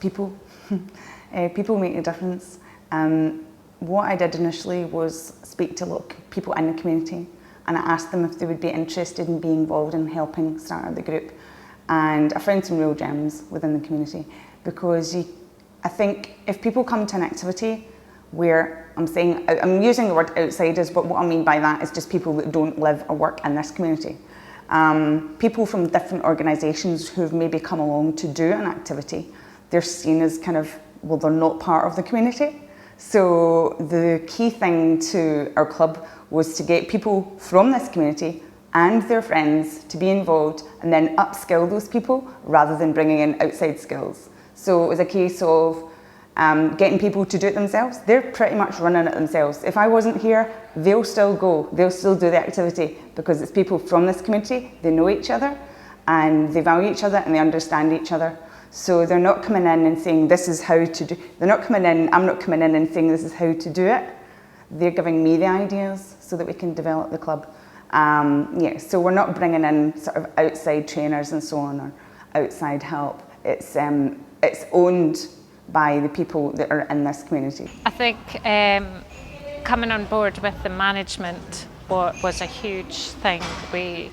people. People make a difference. What I did initially was speak to people in the community, and I asked them if they would be interested in being involved in helping start the group. And I found some real gems within the community, because I think if people come to an activity where I'm using the word outsiders, but what I mean by that is just people that don't live or work in this community. People from different organisations who've maybe come along to do an activity, they're seen as kind of, well, they're not part of the community. So the key thing to our club was to get people from this community and their friends to be involved, and then upskill those people rather than bringing in outside skills. So it was a case of getting people to do it themselves. They're pretty much running it themselves. If I wasn't here, they'll still go, they'll still do the activity, because it's people from this community, they know each other and they value each other and they understand each other. So they're not coming in and saying this is how to do, I'm not coming in and saying this is how to do it. They're giving me the ideas so that we can develop the club. So we're not bringing in sort of outside trainers and so on, or outside help. It's owned by the people that are in this community. I think coming on board with the management was a huge thing. We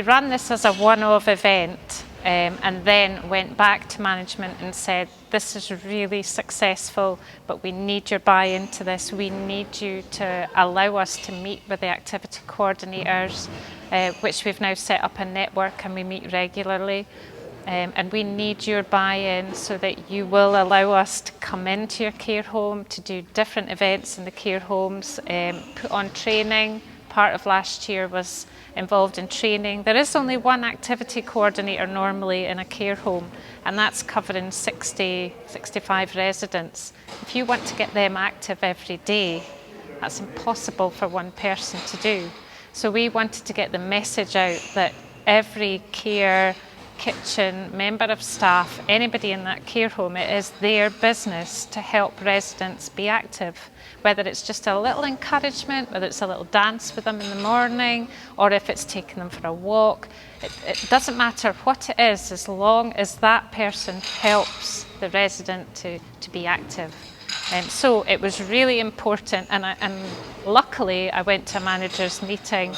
ran this as a one-off event, and then went back to management and said, this is really successful, but we need your buy-in to this. We need you to allow us to meet with the activity coordinators, which we've now set up a network and we meet regularly. And we need your buy-in so that you will allow us to come into your care home, to do different events in the care homes, put on training. Part of last year was involved in training. There is only one activity coordinator normally in a care home, and that's covering 65 residents. If you want to get them active every day, that's impossible for one person to do. So we wanted to get the message out that every care, kitchen, member of staff, anybody in that care home, it is their business to help residents be active. Whether it's just a little encouragement, whether it's a little dance with them in the morning, or if it's taking them for a walk. It doesn't matter what it is, as long as that person helps the resident to be active. So it was really important, and luckily I went to a manager's meeting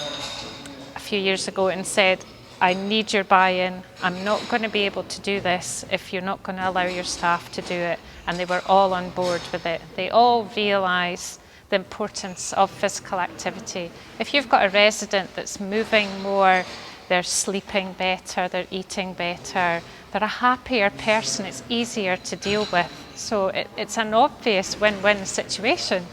a few years ago and said, I need your buy-in. I'm not going to be able to do this if you're not going to allow your staff to do it. And they were all on board with it. They all realise the importance of physical activity. If you've got a resident that's moving more, they're sleeping better, they're eating better, they're a happier person, it's easier to deal with. So it's an obvious win-win situation.